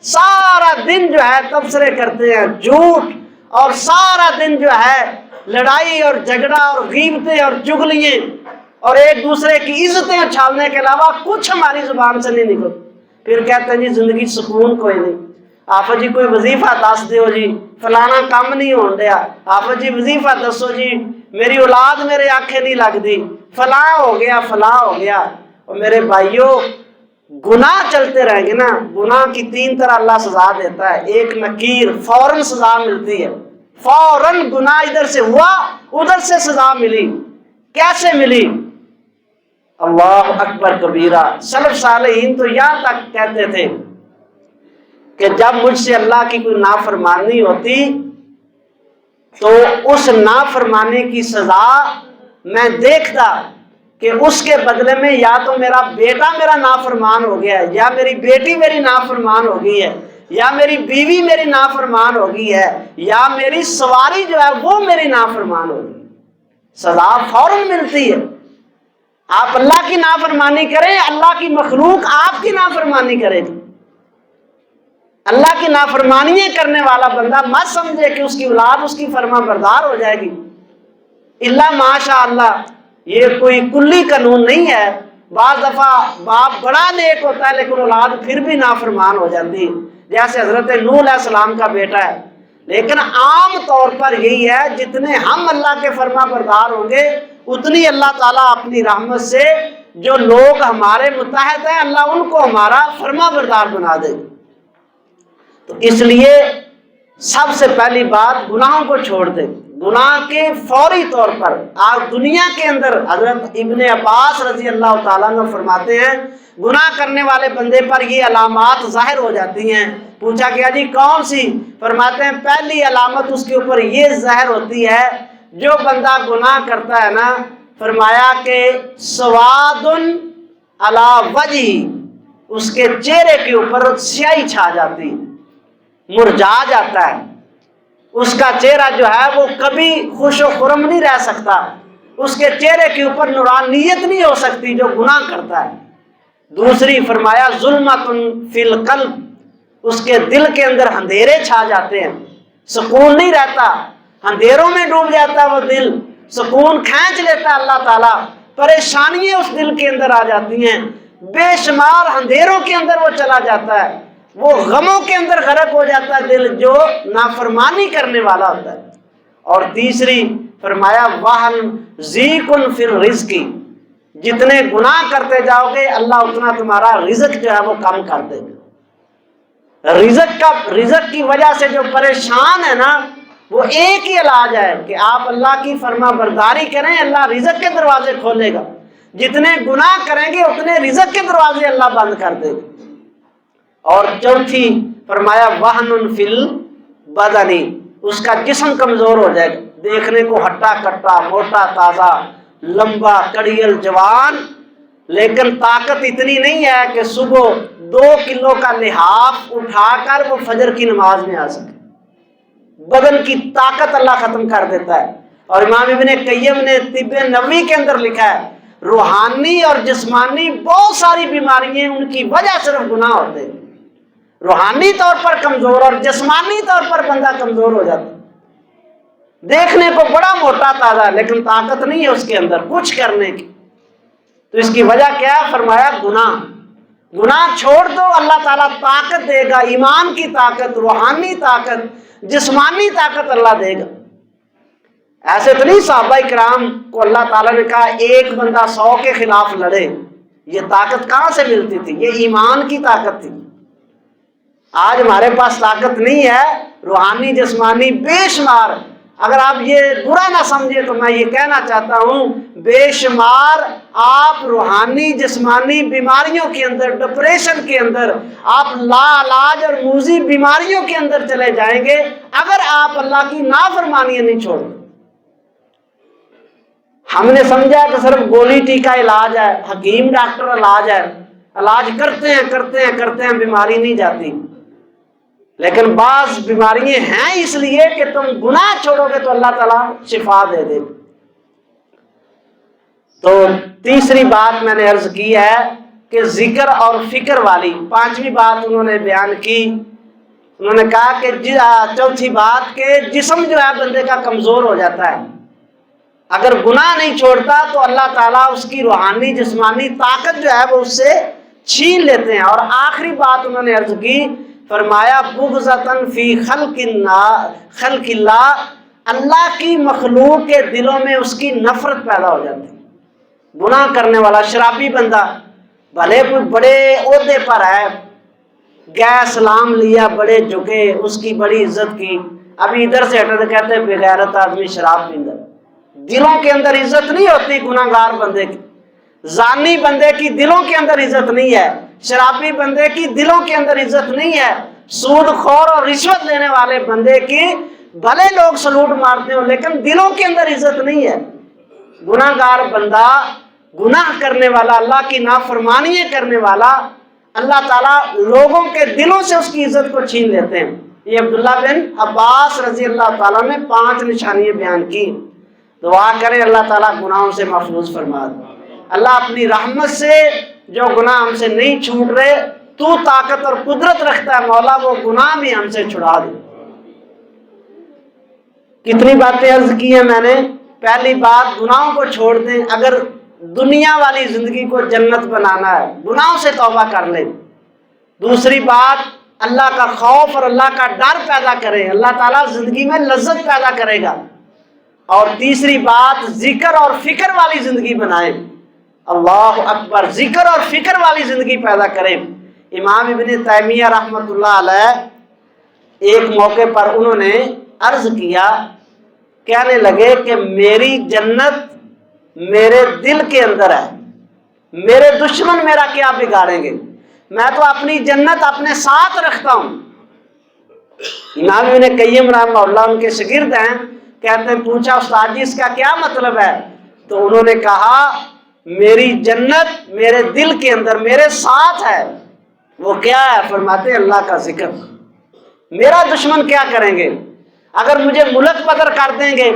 سارا دن جو ہے تبصرے کرتے ہیں، جھوٹ، اور سارا دن جو ہے لڑائی اور جھگڑا اور غیبتیں اور چغلیاں اور ایک دوسرے کی عزتیں اچھالنے کے علاوہ کچھ ہماری زبان سے نہیں نکلتا۔ پھر کہتے ہیں جی زندگی سکون کوئی نہیں، آپ جی کوئی وظیفہ دس دیو جی فلانا کام نہیں ہون دیا، آپ جی وظیفہ دسو جی میری اولاد میرے آنکھیں نہیں لگ دی، فلاں ہو گیا فلاں ہو گیا۔ اور میرے بھائیوں گناہ چلتے رہیں گے نا، گناہ کی 3 طرح اللہ سزا دیتا ہے۔ ایک نکیر، فوراً سزا ملتی ہے، فوراً گناہ ادھر سے ہوا ادھر سے سزا ملی۔ کیسے ملی؟ اللہ اکبر کبیرہ۔ سلف صالحین تو یہاں تک کہتے تھے کہ جب مجھ سے اللہ کی کوئی نافرمانی ہوتی تو اس نافرمانی کی سزا میں دیکھتا کہ اس کے بدلے میں یا تو میرا بیٹا میرا نافرمان ہو گیا ہے، یا میری بیٹی میری نافرمان ہو گئی ہے، یا میری بیوی میری نافرمان ہو گئی ہے، یا میری سواری جو ہے وہ میری نافرمان ہو گئی۔ سزا فوراً ملتی ہے۔ آپ اللہ کی نافرمانی کریں، اللہ کی مخلوق آپ کی نافرمانی کرے گی۔ اللہ کی نافرمانیاں کرنے والا بندہ مت سمجھے کہ اس کی اولاد اس کی فرما بردار ہو جائے گی۔ اللہ ماشاء اللہ، یہ کوئی کلی قانون نہیں ہے۔ بعض دفعہ باپ بڑا نیک ہوتا ہے لیکن اولاد پھر بھی نافرمان ہو جاتی ہے، جیسے حضرت نوح علیہ السلام کا بیٹا ہے۔ لیکن عام طور پر یہی ہے، جتنے ہم اللہ کے فرما بردار ہوں گے اتنی اللہ تعالیٰ اپنی رحمت سے جو لوگ ہمارے متحد ہیں اللہ ان کو ہمارا فرما بردار بنا دے۔ تو اس لیے سب سے پہلی بات گناہوں کو چھوڑ دے۔ گناہ کے فوری طور پر آج دنیا کے اندر حضرت ابن عباس رضی اللہ تعالیٰ عنہ فرماتے ہیں گناہ کرنے والے بندے پر یہ علامات ظاہر ہو جاتی ہیں۔ پوچھا گیا جی کون سی؟ فرماتے ہیں پہلی علامت اس کے اوپر یہ ظاہر ہوتی ہے، جو بندہ گناہ کرتا ہے نا، فرمایا کہ سواد علی وجہ، اس کے چہرے کے اوپر سیاہی چھا جاتی، مرجھا جاتا ہے، اس کا چہرہ جو ہے وہ کبھی خوش و خرم نہیں رہ سکتا، اس کے چہرے کے اوپر نورانیت نہیں ہو سکتی جو گناہ کرتا ہے۔ دوسری فرمایا ظلمۃ فی القلب، اس کے دل کے اندر اندھیرے چھا جاتے ہیں، سکون نہیں رہتا، اندھیروں میں ڈوب جاتا ہے وہ دل، سکون کھینچ لیتا ہے اللہ تعالیٰ، پریشانیاں اس دل کے اندر آ جاتی ہیں، بے شمار اندھیروں کے اندر وہ چلا جاتا ہے، وہ غموں کے اندر غرق ہو جاتا ہے دل جو نافرمانی کرنے والا ہوتا ہے۔ اور تیسری فرمایا وہن ضیق فی الرزق، جتنے گناہ کرتے جاؤ گے اللہ اتنا تمہارا رزق جو ہے وہ کم کر دے گا۔ رزق کی وجہ سے جو پریشان ہے نا، وہ ایک ہی علاج ہے کہ آپ اللہ کی فرما برداری کریں، اللہ رزق کے دروازے کھولے گا۔ جتنے گناہ کریں گے اتنے رزق کے دروازے اللہ بند کر دے گا۔ اور چوتھی فرمایا وہن فی البدن، اس کا جسم کمزور ہو جائے گا، دیکھنے کو ہٹا کٹا موٹا تازہ لمبا کڑیل جوان، لیکن طاقت اتنی نہیں ہے کہ صبح 2 کلو کا لحاف اٹھا کر وہ فجر کی نماز میں آ سکے۔ بدن کی طاقت اللہ ختم کر دیتا ہے۔ اور امام ابن قیم نے طب نبوی کے اندر لکھا ہے روحانی اور جسمانی بہت ساری بیماریاں ان کی وجہ صرف گناہ ہوتے ہیں۔ روحانی طور پر کمزور اور جسمانی طور پر بندہ کمزور ہو جاتا ہے، دیکھنے کو بڑا موٹا تازہ لیکن طاقت نہیں ہے اس کے اندر کچھ کرنے کی۔ تو اس کی وجہ کیا ہے؟ فرمایا گناہ۔ گناہ چھوڑ دو اللہ تعالیٰ طاقت دے گا، ایمان کی طاقت، روحانی طاقت، جسمانی طاقت اللہ دے گا۔ ایسے تو نہیں صحابہ کرام کو اللہ تعالیٰ نے کہا ایک بندہ 100 کے خلاف لڑے، یہ طاقت کہاں سے ملتی تھی؟ یہ ایمان کی طاقت تھی۔ آج ہمارے پاس طاقت نہیں ہے، روحانی جسمانی بے شمار۔ اگر آپ یہ برا نہ سمجھے تو میں یہ کہنا چاہتا ہوں بے شمار آپ روحانی جسمانی بیماریوں کے اندر، ڈپریشن کے اندر، آپ لا علاج اور موذی بیماریوں کے اندر چلے جائیں گے اگر آپ اللہ کی نافرمانیاں نہیں چھوڑیں۔ ہم نے سمجھا کہ صرف گولی ٹیکا علاج ہے، حکیم ڈاکٹر علاج ہے، علاج کرتے ہیں بیماری نہیں جاتی۔ لیکن بعض بیماریاں ہیں اس لیے کہ تم گناہ چھوڑو گے تو اللہ تعالیٰ شفا دے دے۔ تو تیسری بات میں نے عرض کی ہے کہ ذکر اور فکر والی۔ 5ویں بات انہوں نے بیان کی، انہوں نے کہا کہ چوتھی بات کہ جسم جو ہے بندے کا کمزور ہو جاتا ہے، اگر گناہ نہیں چھوڑتا تو اللہ تعالیٰ اس کی روحانی جسمانی طاقت جو ہے وہ اس سے چھین لیتے ہیں۔ اور آخری بات انہوں نے عرض کی، فرمایا بغضۃ فی خلق اللہ، اللہ کی مخلوق کے دلوں میں اس کی نفرت پیدا ہو جاتی ہے۔ گناہ کرنے والا شرابی بندہ بھلے کوئی بڑے عہدے پر ہے، گئے سلام لیا، بڑے جھکے، اس کی بڑی عزت کی، ابھی ادھر سے ہٹے تو کہتے ہیں بغیرت آدمی شراب پیندا۔ دلوں کے اندر عزت نہیں ہوتی گناہ گار بندے کی، زانی بندے کی دلوں کے اندر عزت نہیں ہے، شرابی بندے کی دلوں کے اندر عزت نہیں ہے، سود خور اور رشوت لینے والے بندے کی بھلے لوگ سلوٹ مارتے ہوں لیکن دلوں کے اندر عزت نہیں ہے۔ گناہ گار بندہ، گناہ کرنے والا، اللہ کی نافرمانی کرنے والا، اللہ تعالیٰ لوگوں کے دلوں سے اس کی عزت کو چھین لیتے ہیں۔ یہ عبداللہ بن عباس رضی اللہ تعالیٰ نے 5 نشانیاں بیان کی۔ دعا کریں اللہ تعالیٰ گناہوں سے محفوظ فرما دے۔ اللہ اپنی رحمت سے جو گناہ ہم سے نہیں چھوٹ رہے، تو طاقت اور قدرت رکھتا ہے مولا، وہ گناہ بھی ہم سے چھڑا دے۔ کتنی باتیں عرض کی ہیں میں نے۔ پہلی بات، گناہوں کو چھوڑ دیں۔ اگر دنیا والی زندگی کو جنت بنانا ہے، گناہوں سے توبہ کر لیں۔ دوسری بات، اللہ کا خوف اور اللہ کا ڈر پیدا کریں، اللہ تعالیٰ زندگی میں لذت پیدا کرے گا۔ اور تیسری بات، ذکر اور فکر والی زندگی بنائیں۔ اللہ اکبر، ذکر اور فکر والی زندگی پیدا کریں۔ امام ابن تیمیہ رحمۃ اللہ علیہ ایک موقع پر انہوں نے عرض کیا، کہنے لگے کہ میری جنت میرے دل کے اندر ہے، میرے دشمن میرا کیا بگاڑیں گے، میں تو اپنی جنت اپنے ساتھ رکھتا ہوں۔ امام ابن قیم رحمہ اللہ ان کے شاگرد ہیں، کہتے ہیں پوچھا استاد جی اس کا کیا مطلب ہے؟ تو انہوں نے کہا میری جنت میرے دل کے اندر میرے ساتھ ہے۔ وہ کیا ہے؟ فرماتے ہیں اللہ کا ذکر۔ میرا دشمن کیا کریں گے؟ اگر مجھے ملک بدر کر دیں گے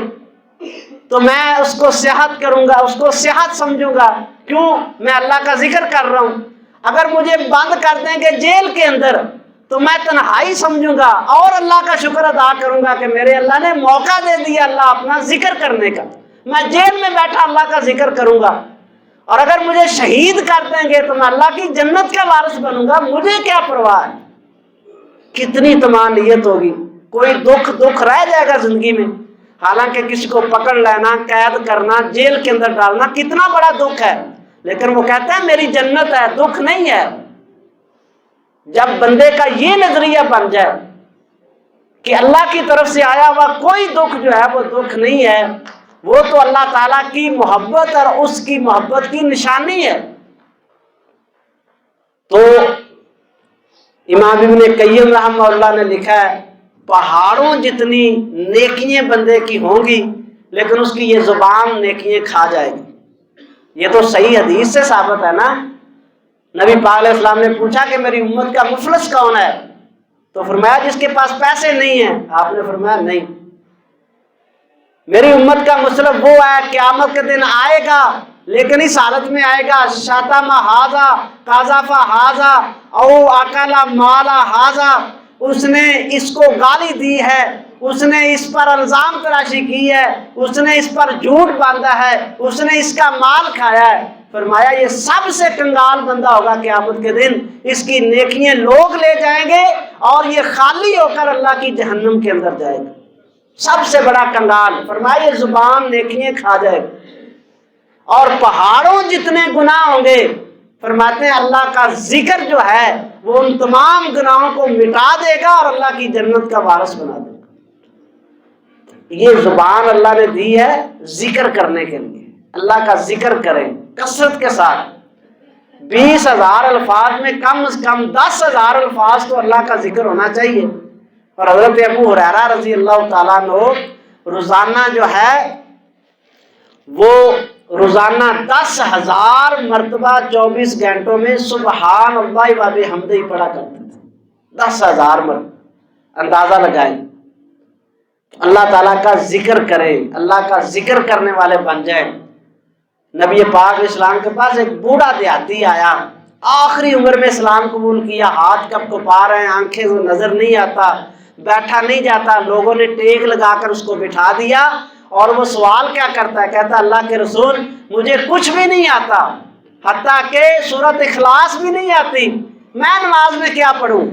تو میں اس کو صحت کروں گا، اس کو صحت سمجھوں گا، کیوں؟ میں اللہ کا ذکر کر رہا ہوں۔ اگر مجھے بند کر دیں گے جیل کے اندر تو میں تنہائی سمجھوں گا اور اللہ کا شکر ادا کروں گا کہ میرے اللہ نے موقع دے دیا اللہ اپنا ذکر کرنے کا، میں جیل میں بیٹھا اللہ کا ذکر کروں گا۔ اور اگر مجھے شہید کر دیں گے تو میں اللہ کی جنت کا وارث بنوں گا، مجھے کیا پرواہ ہے۔ کتنی تمام نیت ہوگی۔ کوئی دکھ رہ جائے گا زندگی میں، حالانکہ کسی کو پکڑ لینا، قید کرنا، جیل کے اندر ڈالنا کتنا بڑا دکھ ہے، لیکن وہ کہتا ہے میری جنت ہے، دکھ نہیں ہے۔ جب بندے کا یہ نظریہ بن جائے کہ اللہ کی طرف سے آیا ہوا کوئی دکھ جو ہے وہ دکھ نہیں ہے، وہ تو اللہ تعالیٰ کی محبت اور اس کی محبت کی نشانی ہے۔ تو امام ابن قیم رحمہ اللہ نے لکھا ہے پہاڑوں جتنی نیکیاں بندے کی ہوں گی لیکن اس کی یہ زبان نیکیاں کھا جائے گی۔ یہ تو صحیح حدیث سے ثابت ہے نا۔ نبی پاک علیہ السلام نے پوچھا کہ میری امت کا مفلس کون ہے؟ تو فرمایا جس کے پاس پیسے نہیں ہیں۔ آپ نے فرمایا نہیں، میری امت کا مطلب وہ ہے قیامت کے دن آئے گا لیکن اس حالت میں آئے گا شاتم ہاذا قذف ہاذا او اکل مال ہاذا، اس نے اس کو گالی دی ہے، اس نے اس پر الزام تراشی کی ہے، اس نے اس پر جھوٹ باندھا ہے، اس نے اس کا مال کھایا ہے۔ فرمایا یہ سب سے کنگال بندہ ہوگا قیامت کے دن، اس کی نیکیاں لوگ لے جائیں گے اور یہ خالی ہو کر اللہ کی جہنم کے اندر جائے گا۔ سب سے بڑا کنگال، فرمایا یہ زبان نیکیاں کھا جائے گا۔ اور پہاڑوں جتنے گناہ ہوں گے، فرماتے ہیں اللہ کا ذکر جو ہے وہ ان تمام گناہوں کو مٹا دے گا اور اللہ کی جنت کا وارث بنا دے گا۔ یہ زبان اللہ نے دی ہے ذکر کرنے کے لیے، اللہ کا ذکر کریں کثرت کے ساتھ۔ 20,000 الفاظ میں کم از کم 10,000 الفاظ تو اللہ کا ذکر ہونا چاہیے۔ اور حضرت ابو ہریرہ رضی اللہ تعالیٰ عنہ روزانہ جو ہے وہ روزانہ 10,000 مرتبہ 24 گھنٹوں میں سبحان اللہ و بحمدہ پڑھا کرتے تھے۔ 10,000 مرتبہ، اندازہ لگائیں۔ اللہ تعالیٰ کا ذکر کریں، اللہ کا ذکر کرنے والے بن جائیں۔ نبی پاک اسلام کے پاس ایک بوڑھا دیہاتی آیا، آخری عمر میں اسلام قبول کیا، ہاتھ کب کپا رہے ہیں، آنکھیں سے نظر نہیں آتا، بیٹھا نہیں جاتا، لوگوں نے ٹیک لگا کر اس کو بٹھا دیا اور وہ سوال کیا کرتا ہے، کہتا اللہ کے رسول مجھے کچھ بھی نہیں آتا، حتیٰ کہ سورۃ اخلاص بھی نہیں آتی، میں نماز میں کیا پڑھوں؟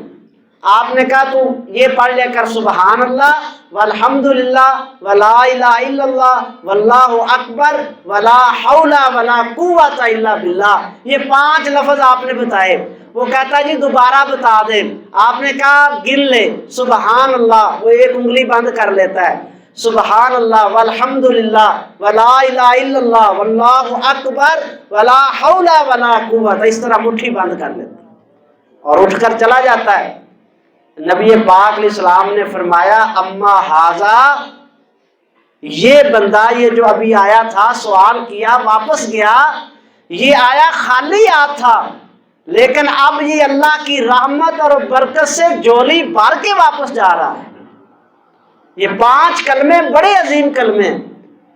آپ نے کہا تو یہ پڑھ لے کر سبحان اللہ والحمدللہ ولا الہ الا اللہ واللہ اکبر ولا حول ولا قوت الا باللہ، یہ 5 لفظ آپ نے بتائے۔ وہ کہتا جی دوبارہ بتا دیں۔ آپ نے کہا گن لے، سبحان اللہ، وہ ایک انگلی بند کر لیتا ہے، سبحان اللہ والحمدللہ ولا الہ الا اللہ واللہ اکبر ولا حول ولا قوت، اس طرح مٹھی بند کر لیتا اور اٹھ کر چلا جاتا ہے۔ نبی پاک علیہ السلام نے فرمایا اما ہاذا، یہ بندہ، یہ جو ابھی آیا تھا، سوال کیا واپس گیا، یہ آیا خالی ہاتھ تھا، لیکن اب یہ اللہ کی رحمت اور برکت سے جولی بھر کے واپس جا رہا ہے۔ یہ 5 کلمے بڑے عظیم کلمے ہیں،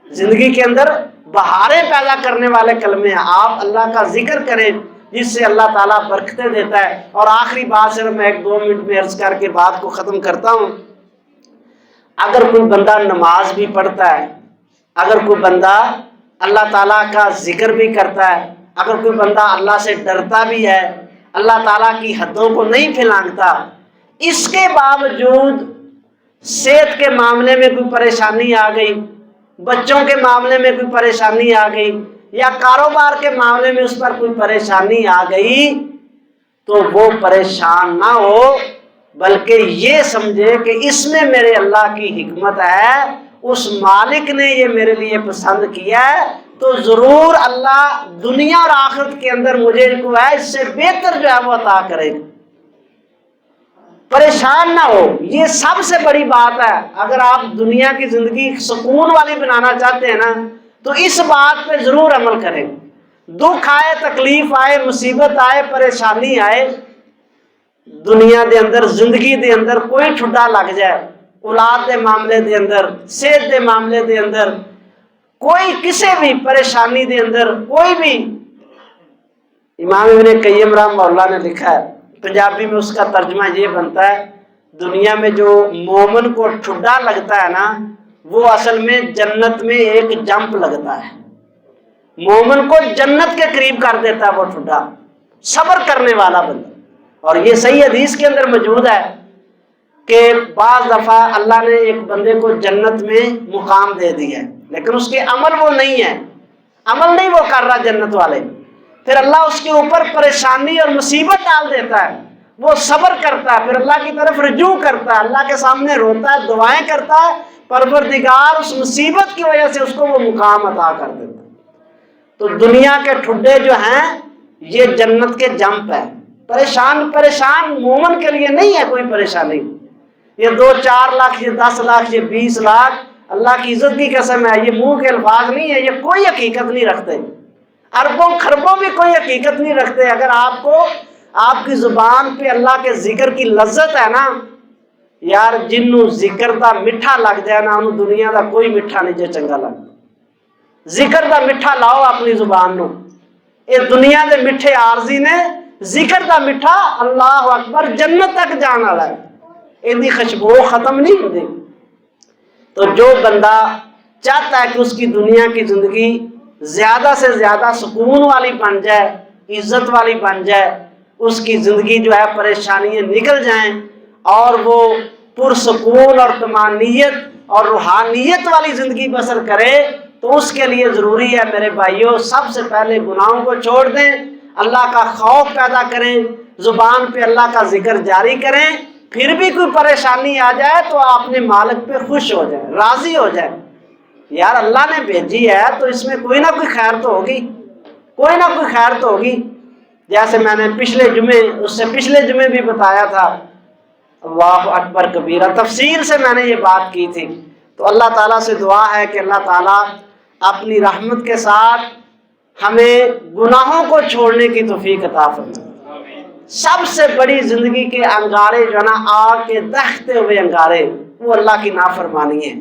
زندگی کے اندر بہاریں پیدا کرنے والے کلمے ہیں۔ آپ اللہ کا ذکر کریں جس سے اللہ تعالیٰ برکتیں دیتا ہے۔ اور آخری بات صرف میں 1-2 منٹ میں عرض کر کے بات کو ختم کرتا ہوں۔ اگر کوئی بندہ نماز بھی پڑھتا ہے، اگر کوئی بندہ اللہ تعالیٰ کا ذکر بھی کرتا ہے، اگر کوئی بندہ اللہ سے ڈرتا بھی ہے، اللہ تعالیٰ کی حدوں کو نہیں پھلانگتا، اس کے باوجود صحت کے معاملے میں کوئی پریشانی آ گئی، بچوں کے معاملے میں کوئی پریشانی آ گئی، یا کاروبار کے معاملے میں اس پر کوئی پریشانی آ گئی، تو وہ پریشان نہ ہو، بلکہ یہ سمجھے کہ اس میں میرے اللہ کی حکمت ہے، اس مالک نے یہ میرے لیے پسند کیا ہے، تو ضرور اللہ دنیا اور آخرت کے اندر مجھے کو ہے اس سے بہتر جو ہے وہ عطا کرے گا۔ پریشان نہ ہو، یہ سب سے بڑی بات ہے۔ اگر آپ دنیا کی زندگی سکون والی بنانا چاہتے ہیں نا، تو اس بات پہ ضرور عمل کریں۔ دکھ آئے، تکلیف آئے، مصیبت آئے، پریشانی آئے، دنیا دے اندر، زندگی دے اندر کوئی ٹھڈا لگ جائے، اولاد دے معاملے دے اندر، صحت دے معاملے دے اندر، کوئی کسی بھی پریشانی دے اندر کوئی بھی، امام ابن قیم رحمہ اللہ نے لکھا ہے، پنجابی میں اس کا ترجمہ یہ بنتا ہے، دنیا میں جو مومن کو ٹھڈا لگتا ہے نا، وہ اصل میں جنت میں ایک جمپ لگتا ہے۔ مومن کو جنت کے قریب کر دیتا ہے وہ ٹھڈا، صبر کرنے والا بندہ۔ اور یہ صحیح حدیث کے اندر موجود ہے کہ بعض دفعہ اللہ نے ایک بندے کو جنت میں مقام دے دیا ہے، لیکن اس کے عمل وہ نہیں ہے، عمل نہیں وہ کر رہا جنت والے، پھر اللہ اس کے اوپر پریشانی اور مصیبت ڈال دیتا ہے، وہ صبر کرتا ہے، پھر اللہ کی طرف رجوع کرتا ہے، اللہ کے سامنے روتا ہے، دعائیں کرتا ہے، پروردگار اس مصیبت کی وجہ سے اس کو وہ مقام عطا کر دیتا ہے۔ تو دنیا کے ٹھڈے جو ہیں یہ جنت کے جمپ ہے۔ پریشان مومن کے لیے نہیں ہے کوئی پریشانی۔ یہ 2-4 لاکھ، یہ 10 لاکھ، یہ 20 لاکھ، اللہ کی عزت کی قسم ہے، یہ منہ کے الفاظ نہیں ہے، یہ کوئی حقیقت نہیں رکھتے۔ اربوں خربوں بھی کوئی حقیقت نہیں رکھتے۔ اگر آپ کو آپ کی زبان پہ اللہ کے ذکر کی لذت ہے نا، یار جنوں ذکر دا میٹھا لگ جائے نا، انہوں دنیا دا کوئی میٹھا نہیں جو چنگا لگتا۔ ذکر دا میٹھا لاؤ اپنی زبان نو، یہ دنیا دے میٹھے عارضی نے، ذکر دا میٹھا اللہ اکبر جنت تک جان والا ہے، یہ خوشبو ختم نہیں ہوتی۔ تو جو بندہ چاہتا ہے کہ اس کی دنیا کی زندگی زیادہ سے زیادہ سکون والی بن جائے، عزت والی بن جائے، اس کی زندگی جو ہے پریشانیاں نکل جائیں اور وہ پرسکون اور طمانینت اور روحانیت والی زندگی بسر کرے، تو اس کے لیے ضروری ہے میرے بھائیوں، سب سے پہلے گناہوں کو چھوڑ دیں، اللہ کا خوف پیدا کریں، زبان پہ اللہ کا ذکر جاری کریں، پھر بھی کوئی پریشانی آ جائے تو آپ اپنے مالک پہ خوش ہو جائیں، راضی ہو جائیں، یار اللہ نے بھیجی ہے تو اس میں کوئی نہ کوئی خیر تو ہوگی، کوئی نہ کوئی خیر تو ہوگی۔ جیسے میں نے پچھلے جمعے، اس سے پچھلے جمعے بھی بتایا تھا، اللہ اکبر کبیرہ، تفصیل سے میں نے یہ بات کی تھی۔ تو اللہ تعالیٰ سے دعا ہے کہ اللہ تعالیٰ اپنی رحمت کے ساتھ ہمیں گناہوں کو چھوڑنے کی توفیق عطا فرمائے۔ سب سے بڑی زندگی کے انگارے جو ہے نا، آگ کے دہتے ہوئے انگارے، وہ اللہ کی نافرمانی ہے۔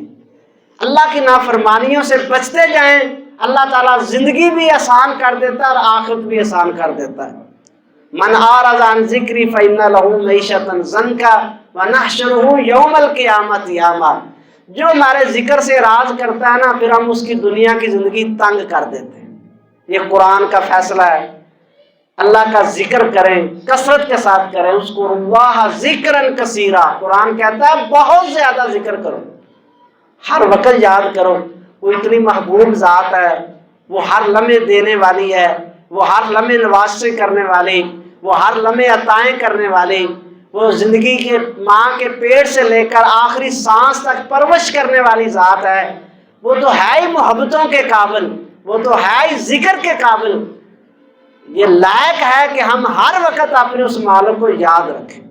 اللہ کی نافرمانیوں سے بچتے جائیں، اللہ تعالیٰ زندگی بھی آسان کر دیتا ہے اور آخرت بھی آسان کر دیتا ہے۔ من اعرض عن ذکری فإن له معیشۃ ضنکا ونحشرہ یوم القیامۃ اعما، جو ہمارے ذکر سے اعراض کرتا ہے نا، پھر ہم اس کی دنیا کی زندگی تنگ کر دیتے ہیں۔ یہ قرآن کا فیصلہ ہے۔ اللہ کا ذکر کریں، کثرت کے ساتھ کریں، اس کو اللہ ذکرن کثیرا، قرآن کہتا ہے بہت زیادہ ذکر کرو، ہر وقت یاد کرو، وہ اتنی محبوب ذات ہے، وہ ہر لمحے دینے والی ہے، وہ ہر لمحے نوازشیں کرنے والی، وہ ہر لمحے عطائیں کرنے والی، وہ زندگی کے ماں کے پیٹ سے لے کر آخری سانس تک پرورش کرنے والی ذات ہے، وہ تو ہے ہی محبتوں کے قابل، وہ تو ہے ہی ذکر کے قابل، یہ لائق ہے کہ ہم ہر وقت اپنے اس مالک کو یاد رکھیں۔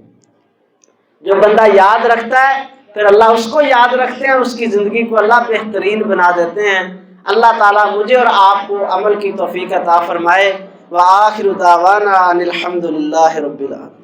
جو بندہ یاد رکھتا ہے پھر اللہ اس کو یاد رکھتے ہیں، اس کی زندگی کو اللہ بہترین بنا دیتے ہیں۔ اللہ تعالیٰ مجھے اور آپ کو عمل کی توفیق عطا فرمائے۔ وآخر دعوانا ان الحمد للہ رب العالمین۔